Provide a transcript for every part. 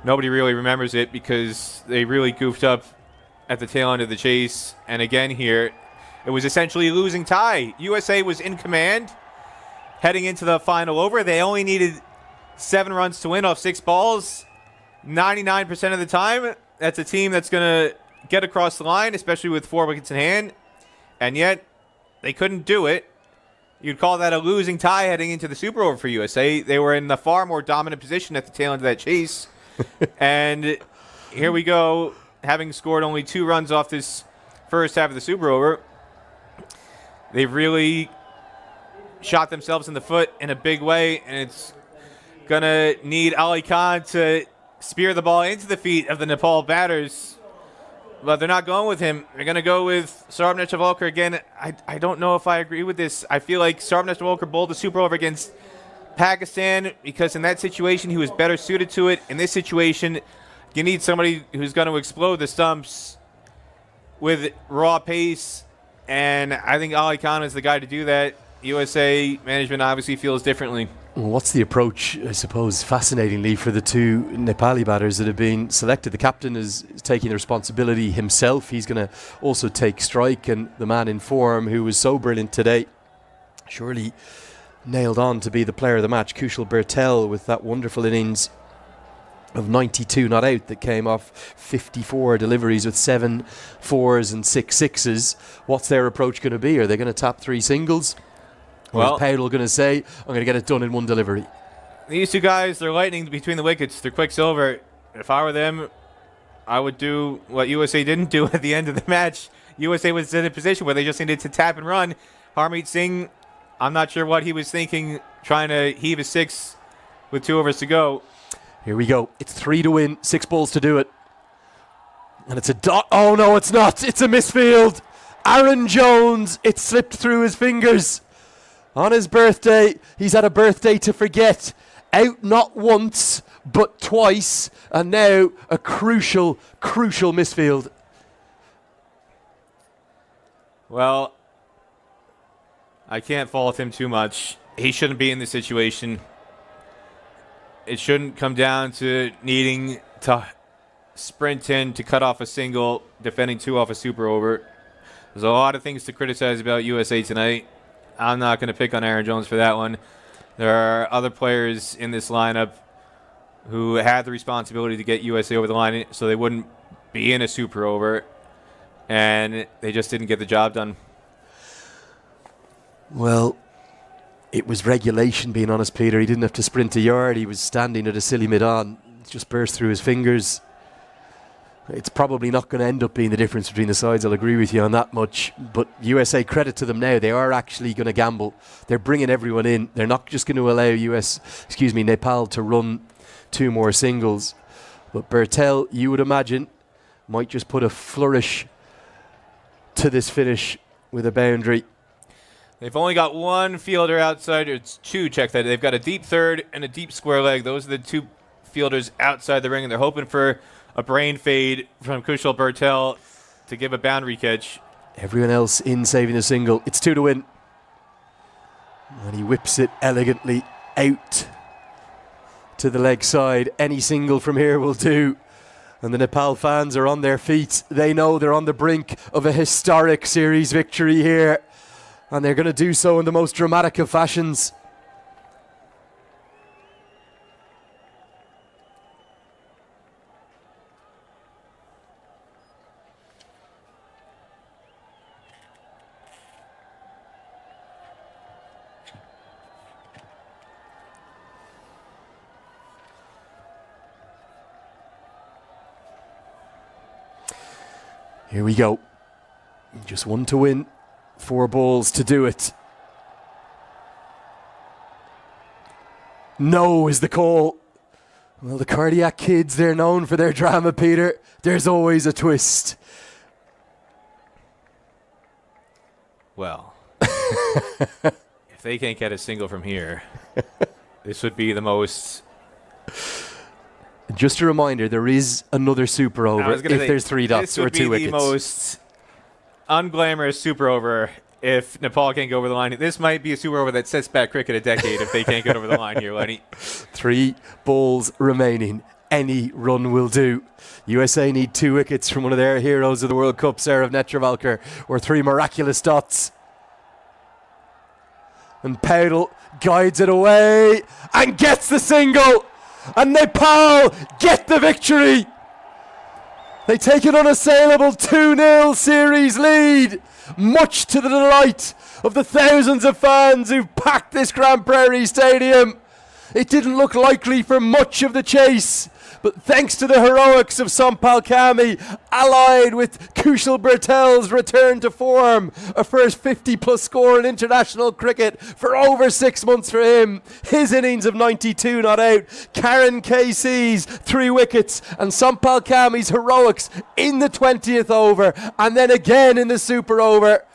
nobody really remembers it because they really goofed up at the tail end of the chase. And again here, it was essentially a losing tie. USA was in command heading into the final over. They only needed 7 runs to win off 6 balls. 99% of the time, that's a team that's going to get across the line, especially with 4 wickets in hand. And yet, they couldn't do it. You'd call that a losing tie heading into the Super Over for USA. They were in a far more dominant position at the tail end of that chase. And here we go, having scored only 2 runs off this first half of the Super Over. They've really shot themselves in the foot in a big way, and it's going to need Ali Khan to spear the ball into the feet of the Nepal batters. But they're not going with him. They're going to go with Saurabh Netravalkar again. I don't know if I agree with this. I feel like Saurabh Netravalkar bowled the Super Over against Pakistan because in that situation he was better suited to it. In this situation, you need somebody who's going to explode the stumps with raw pace, and I think Ali Khan is the guy to do that. USA management obviously feels differently. Well, what's the approach, I suppose, fascinatingly, for the 2 Nepali batters that have been selected? The captain is taking the responsibility himself. He's going to also take strike, and the man in form who was so brilliant today, surely nailed on to be the player of the match, Kushal Bertel, with that wonderful innings of 92 not out that came off 54 deliveries with 7 fours and 6 sixes. What's their approach going to be? Are they going to tap 3 singles? Well, Powell going to say, I'm going to get it done in 1 delivery? These 2 guys, they're lightning between the wickets. They're quicksilver. If I were them, I would do what USA didn't do at the end of the match. USA was in a position where they just needed to tap and run. Harmeet Singh, I'm not sure what he was thinking, trying to heave a 6 with 2 overs to go. Here we go. It's 3 to win, 6 balls to do it. And it's a dot. Oh, no, it's not. It's a misfield. Aaron Jones, it slipped through his fingers. On his birthday, he's had a birthday to forget. Out not once, but twice. And now a crucial, crucial misfield. Well, I can't fault him too much. He shouldn't be in this situation. It shouldn't come down to needing to sprint in to cut off a single, defending 2 off a Super Over. There's a lot of things to criticize about USA tonight. I'm not going to pick on Aaron Jones for that one. There are other players in this lineup who had the responsibility to get USA over the line so they wouldn't be in a Super Over, and they just didn't get the job done. Well, it was regulation, being honest, Peter. He didn't have to sprint a yard. He was standing at a silly mid-on. It just burst through his fingers. It's probably not going to end up being the difference between the sides. I'll agree with you on that much. But USA, credit to them now. They are actually going to gamble. They're bringing everyone in. They're not just going to allow Nepal to run 2 more singles. But Bertel, you would imagine, might just put a flourish to this finish with a boundary. They've only got 1 fielder outside. It's 2, check that. They've got a deep third and a deep square leg. Those are the 2 fielders outside the ring, and they're hoping for a brain fade from Kushal Bertel to give a boundary catch. Everyone else in saving a single. It's 2 to win. And he whips it elegantly out to the leg side. Any single from here will do. And the Nepal fans are on their feet. They know they're on the brink of a historic series victory here. And they're going to do so in the most dramatic of fashions. Here we go. Just 1 to win, 4 balls to do it. No is the call. Well, the Cardiac Kids, they're known for their drama, Peter. There's always a twist. Well, if they can't get a single from here, this would be the most... Just a reminder, there is another Super Over if there's 3 dots or 2 wickets. This would be the most unglamorous Super Over if Nepal can't go over the line. This might be a Super Over that sets back cricket a decade if they can't get over the line here, Lenny. 3 balls remaining. any run will do. USA need 2 wickets from one of their heroes of the World Cup, Sarav Netravalkar, or 3 miraculous dots. And Powell guides it away and gets the single. And Nepal get the victory. They take an unassailable 2-0 series lead, much to the delight of the thousands of fans who've packed this Grand Prairie Stadium. It didn't look likely for much of the chase, but thanks to the heroics of Sampal Kami, allied with Kushal Bertel's return to form, a first 50-plus score in international cricket for over 6 months for him, his innings of 92 not out, Karen KC's 3 wickets, and Sampal Kami's heroics in the 20th over, and then again in the super over.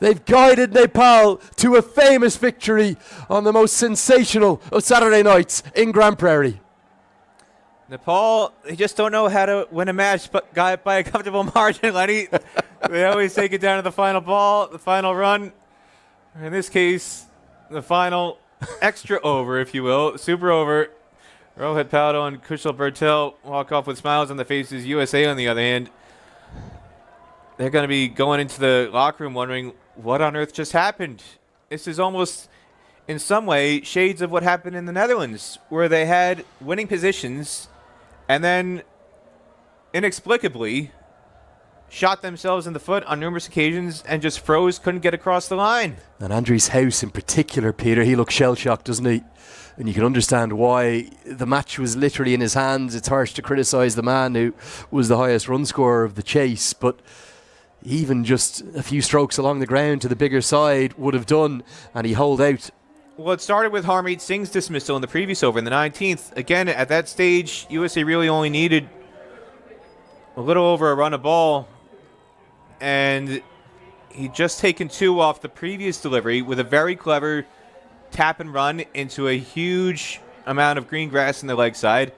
They've guided Nepal to a famous victory on the most sensational of Saturday nights in Grand Prairie. Nepal, they just don't know how to win a match but by a comfortable margin, Lenny. They always take it down to the final ball, the final run. In this case, the final extra over, if you will, super over. Rohit Paldo and Kushal Bertel walk off with smiles on their faces. USA, on the other hand, they're going to be going into the locker room wondering what on earth just happened. This is almost, in some way, shades of what happened in the Netherlands, where they had winning positions and then inexplicably shot themselves in the foot on numerous occasions and just froze, couldn't get across the line. And Andries House in particular, Peter, he looks shell-shocked, doesn't he? And you can understand why. The match was literally in his hands. It's harsh to criticise the man who was the highest run scorer of the chase, but even just a few strokes along the ground to the bigger side would have done, and he holed out. Well, it started with Harmeet Singh's dismissal in the previous over in the 19th. Again, at that stage, USA really only needed a little over a run of ball, and he'd just taken 2 off the previous delivery with a very clever tap and run into a huge amount of green grass in the leg side.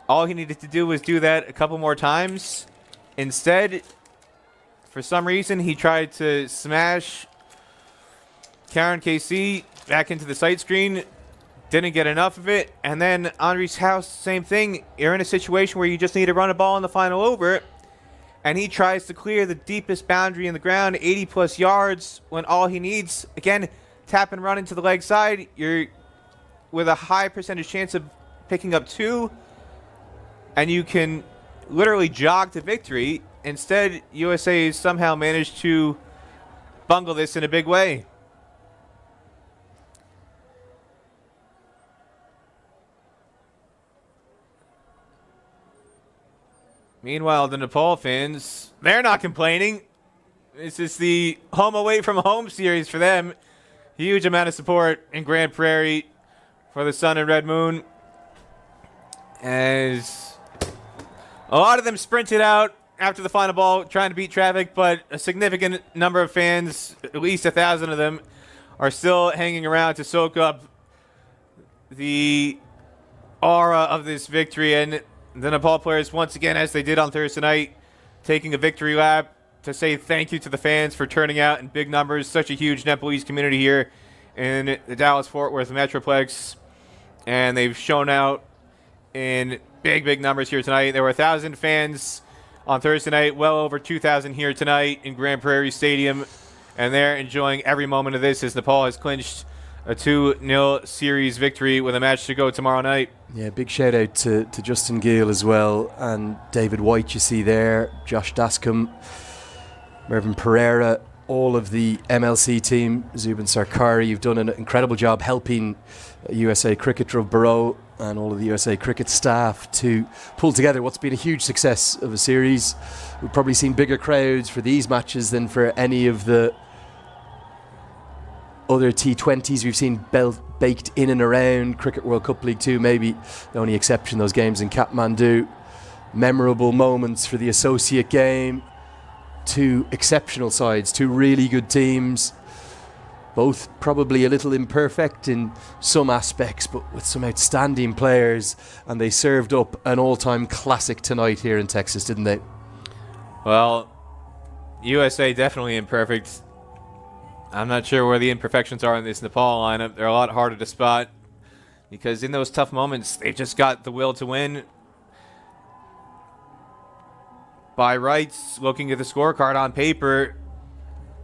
All he needed to do was do that a couple more times. Instead, for some reason, he tried to smash Karen KC back into the sight screen. Didn't get enough of it. And then Andries House, same thing. You're in a situation where you just need to run a ball in the final over. And he tries to clear the deepest boundary in the ground, 80-plus yards, when all he needs, again, tap and run into the leg side. You're with a high percentage chance of picking up 2. And you can literally jog to victory. Instead, USA somehow managed to bungle this in a big way. Meanwhile, the Nepal fans, they're not complaining. This is the home away from home series for them. Huge amount of support in Grand Prairie for the Sun and Red Moon, as a lot of them sprinted out after the final ball trying to beat traffic, but a significant number of fans, at least 1,000 of them, are still hanging around to soak up the aura of this victory. And the Nepal players, once again, as they did on Thursday night, taking a victory lap to say thank you to the fans for turning out in big numbers. Such a huge Nepalese community here in the Dallas-Fort Worth Metroplex, and they've shown out in big numbers here tonight. There were 1,000 fans on Thursday night, well over 2,000 here tonight in Grand Prairie Stadium, and they're enjoying every moment of this as Nepal has clinched a 2-0 series victory with a match to go tomorrow night. Yeah, big shout out to Justin Gill as well, and David White you see there, Josh Dascombe, Mervyn Pereira, all of the MLC team, Zubin Sarkari. You've done an incredible job helping USA Cricket, Dhruv Barrow, and all of the USA Cricket staff to pull together what's been a huge success of a series. We've probably seen bigger crowds for these matches than for any of the other T20s we've seen baked in and around Cricket World Cup League 2, maybe the only exception, those games in Kathmandu. Memorable moments for the associate game. 2 exceptional sides, 2 really good teams, both probably a little imperfect in some aspects, but with some outstanding players, and they served up an all-time classic tonight here in Texas, didn't they? Well, USA definitely imperfect. I'm not sure where the imperfections are in this Nepal lineup. They're a lot harder to spot because in those tough moments, they just got the will to win. By rights, looking at the scorecard on paper,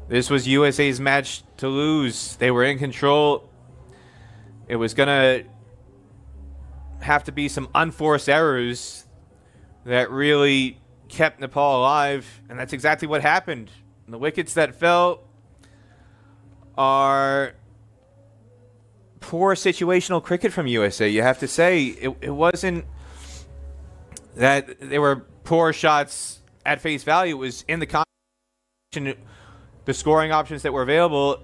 this was USA's match to lose. They were in control. It was going to have to be some unforced errors that really kept Nepal alive, and that's exactly what happened. And the wickets that fell are poor situational cricket from USA, you have to say. It wasn't that they were poor shots at face value. It was in the combination, the scoring options that were available.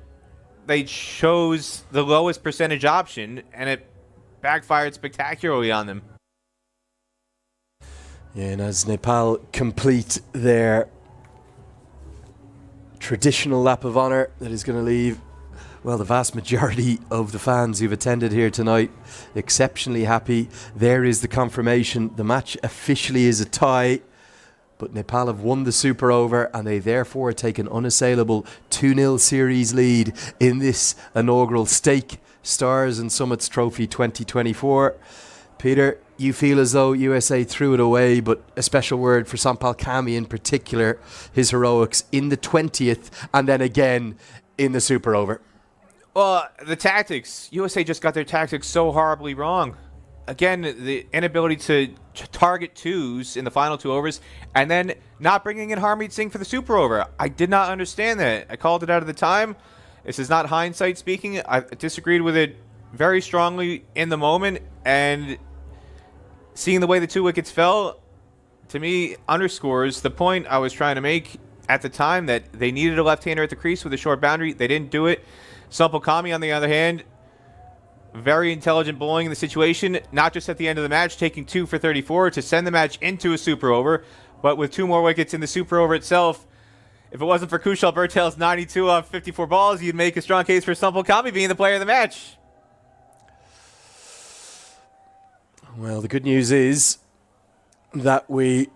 They chose the lowest percentage option, and it backfired spectacularly on them. Yeah, and as Nepal complete their traditional lap of honour that is going to leave, well, the vast majority of the fans who've attended here tonight exceptionally happy. There is the confirmation. The match officially is a tie, but Nepal have won the Super Over, and they therefore take an unassailable 2-0 series lead in this inaugural Stake Stars and Summits Trophy 2024. Peter, you feel as though USA threw it away, but a special word for Sampal Kami in particular, his heroics in the 20th and then again in the Super Over. Well, the tactics. USA just got their tactics so horribly wrong. Again, the inability to target twos in the final 2 overs and then not bringing in Harmeet Singh for the Super Over. I did not understand that. I called it out at the time. This is not hindsight speaking. I disagreed with it very strongly in the moment, and seeing the way the 2 wickets fell, to me, underscores the point I was trying to make at the time, that they needed a left-hander at the crease with a short boundary. They didn't do it. Sampal Kami, on the other hand, very intelligent bowling in the situation, not just at the end of the match, taking 2 for 34 to send the match into a Super Over, but with 2 more wickets in the Super Over itself. If it wasn't for Kushal Bertel's 92 off 54 balls, you'd make a strong case for Sampal Kami being the player of the match. Well, the good news is that we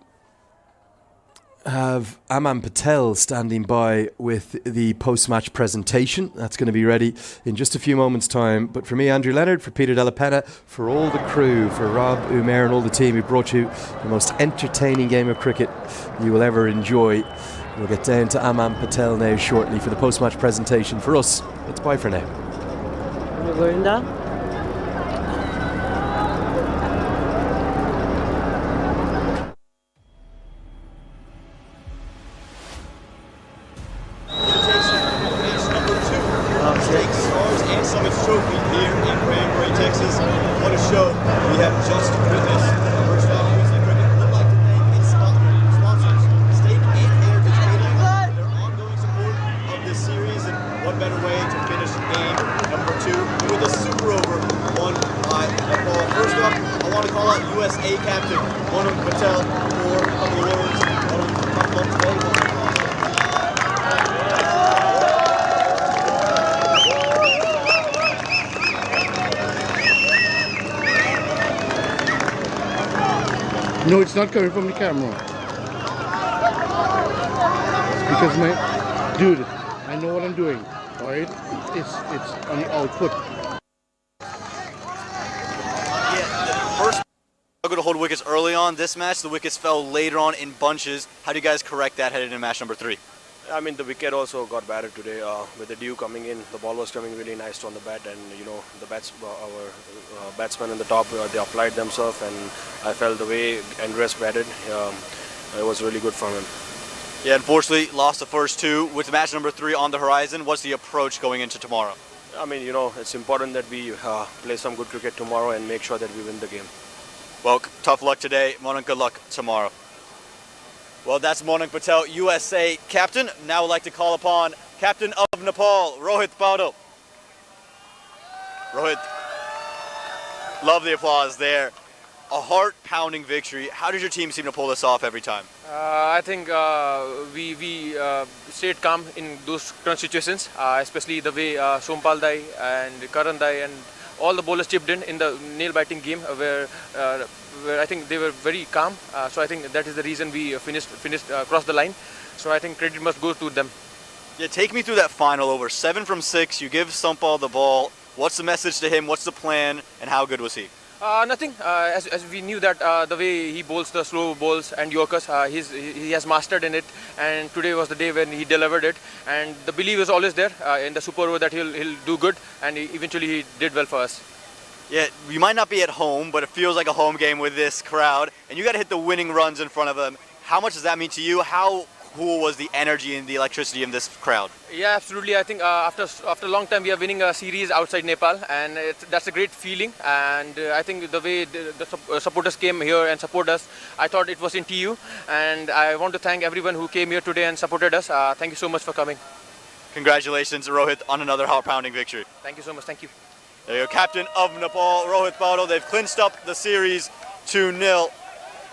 have Aman Patel standing by with the post-match presentation. That's going to be ready in just a few moments' time. But for me, Andrew Leonard, for Peter Della Penna, for all the crew, for Rob, Umair and all the team who brought you the most entertaining game of cricket you will ever enjoy. We'll get down to Aman Patel now shortly for the post-match presentation. For us, it's bye for now. We're going down. No, it's not coming from the camera. Because dude, I know what I'm doing. Alright? It's on the output. First, struggled to hold wickets early on. This match, the wickets fell later on in bunches. How do you guys correct that headed into match number 3? I mean, the wicket also got batted today. With the dew coming in, the ball was coming really nice on the bat, and you know our batsmen in the top, they applied themselves, and I felt the way Andres batted, it was really good from him. Yeah, unfortunately, lost the first 2. With match number 3 on the horizon, what's the approach going into tomorrow? I mean, you know, it's important that we play some good cricket tomorrow and make sure that we win the game. Well, tough luck today, Monank. Good luck tomorrow. Well, that's Monank Patel, USA captain. Now I'd like to call upon captain of Nepal, Rohit Paudel. Rohit, love the applause there. A heart-pounding victory. How did your team seem to pull this off every time? I think we stayed calm in those crunch situations, especially the way Sompal Dai and Karan Dai and all the bowlers chipped in the nail-biting game, where I think they were very calm. So I think that is the reason we finished across the line. So I think credit must go to them. Yeah, take me through that final over. 7 from 6. You give Sampal the ball. What's the message to him? What's the plan? And how good was he? Nothing. As we knew that the way he bowls the slow balls and Yorkers, he has mastered in it. And today was the day when he delivered it. And the belief is always there in the super over that he'll do good. And eventually he did well for us. Yeah, you might not be at home, but it feels like a home game with this crowd. And you got to hit the winning runs in front of them. How much does that mean to you? How cool was the energy and the electricity in this crowd? Yeah, absolutely. I think after a long time we are winning a series outside Nepal, and that's a great feeling. And I think the way the supporters came here and support us, I thought it was in TU. And I want to thank everyone who came here today and supported us. Thank you so much for coming. Congratulations, Rohit, on another heart-pounding victory. Thank you so much. Thank you. There you go, captain of Nepal, Rohit Baudo. They've clinched up the series 2-0.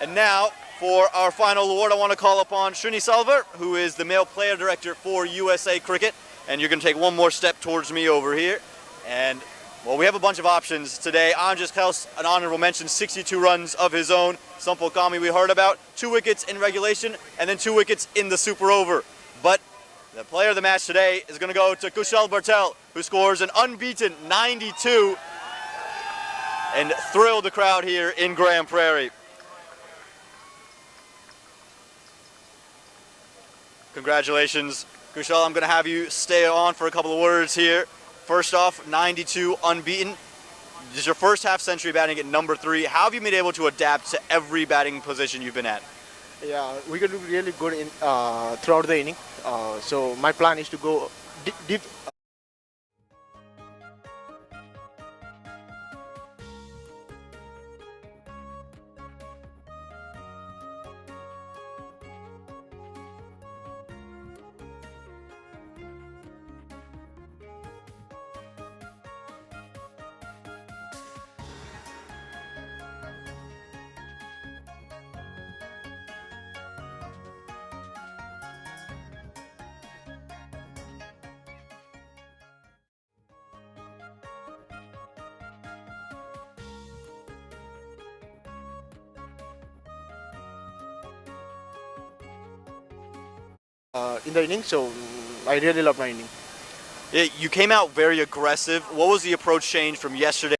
And now, for our final award, I want to call upon Srini Salvar, who is the male player director for USA Cricket. And you're going to take one more step towards me over here. And, well, we have a bunch of options today. Anjas Kels, an honorable mention, 62 runs of his own. Sampal Kami we heard about, 2 wickets in regulation, and then 2 wickets in the super over. But the player of the match today is going to go to Kushal Bartel, who scores an unbeaten 92 and thrilled the crowd here in Grand Prairie. Congratulations, Kushal. I'm going to have you stay on for a couple of words here. First off, 92 unbeaten. This is your first half century batting at number 3. How have you been able to adapt to every batting position you've been at? Yeah, we can do really good in throughout the inning. So my plan is to go deep. In the inning, so I really love my inning. You came out very aggressive. What was the approach change from yesterday